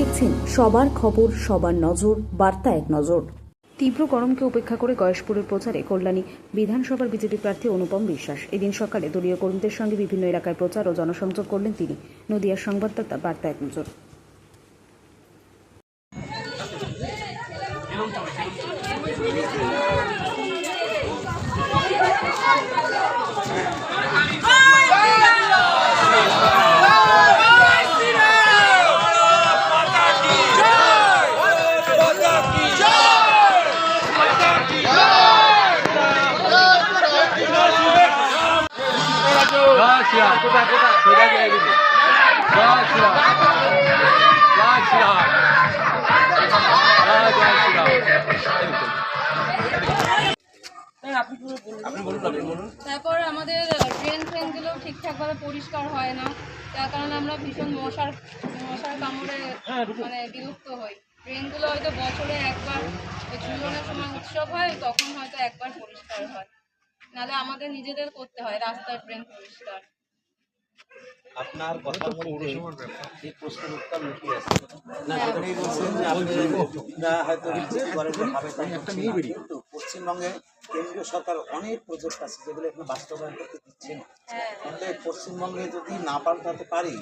দেখছেন সবার খবর, সবার নজর, বার্তা এক নজর। তীব্র গরমকে উপেক্ষা করে গয়েশপুরের প্রচারে কল্যাণী বিধানসভার বিজেপি প্রার্থী অনুপম বিশ্বাস এদিন সকালে দলীয় কর্মীদের সঙ্গে বিভিন্ন এলাকায় প্রচার ও জনসংযোগ করলেন তিনি। নদিয়ার সংবাদদাতা বার্তা এক নজর। তারপর আমাদের ট্রেনগুলো ঠিকঠাকভাবে পরিষ্কার হয় না, তার কারণে আমরা ভীষণ মশার কামড়ে মানে বিরক্ত হই। ট্রেনগুলো হয়তো বছরে একবার ঝুলনের সময় উৎসব হয়, তখন হয়তো একবার পরিষ্কার হয়, নাহলে আমাদের নিজেদের করতে হয় রাস্তার ট্রেন পরিষ্কার। আপনার কথার মধ্যে এই প্রশ্নের উত্তর লুকিয়ে আছে। না, আপনি বলছেন যে আপনারা হয়তো কিন্তু পশ্চিমবঙ্গে কেন্দ্রীয় সরকার অনেক প্রজেক্ট আছে যেগুলো এখন বাস্তবায়ন করতে দিচ্ছে না। তাহলে পশ্চিমবঙ্গে যদি না পাল্টাতে পারি,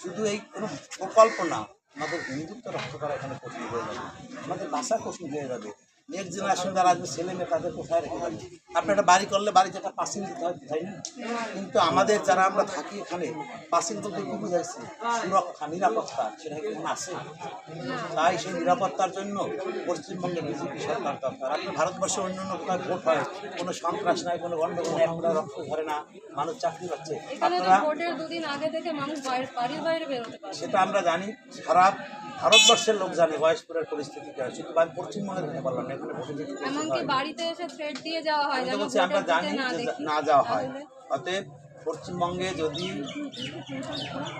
শুধু এই কোনো প্রকল্প না, আমাদের হিন্দুত্ব রক্ষা করা এখানে কঠিন হয়ে যাবে, আমাদের ভাষা কঠিন হয়ে যাবে। নেক্সট জেনারেশন যারা আসবে, ছেলে মেয়ে তাদের কোথায় রেখে যাবে? আপনি একটা বাড়ি করলে বাড়িতে একটা পাসিং দিতে হয়, তাই না? কিন্তু আমাদের যারা আমরা থাকি এখানে, পাসিং বলতে কি বুঝাইছি? সুরক্ষা, নিরাপত্তা, সেটা এখানে আছে। তাই সেই নিরাপত্তার জন্য পশ্চিমবঙ্গের বিজেপি সরকার দরকার। আপনি ভারতবর্ষে অন্য অন্য কোথায় ভোট হয়, কোনো সন্ত্রাস নাই, কোনো গণ্ডগোল, একটা রক্ত ধরে না, মানুষ চাকরি পাচ্ছে। আপনারা ভোটের দুদিন আগে থেকে মানুষ বাড়ির বাইরে বেরোতে পারে, সেটা আমরা জানি। সারা ভারতবর্ষের লোক জানে গয়েশপুরের পরিস্থিতি কি হয়, শুধু পশ্চিমবঙ্গের কথা বললাম না, এখানে এমনকি বাড়িতে এসে থ্রেট দিয়ে যাওয়া হয়, আমরা জানি যে না যাওয়া হয়। অতএব পশ্চিমবঙ্গে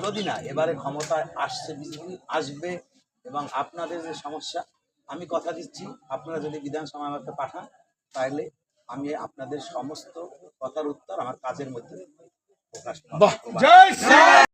যদি না এবারে ক্ষমতায় আসছে বিজেপি, আসবে, এবং আপনাদের যে সমস্যা, আমি কথা দিচ্ছি, আপনারা যদি বিধানসভা আমাকে পাঠান, তাহলে আমি আপনাদের সমস্ত কথার উত্তর আমার কাজের মধ্যে প্রকাশ করব।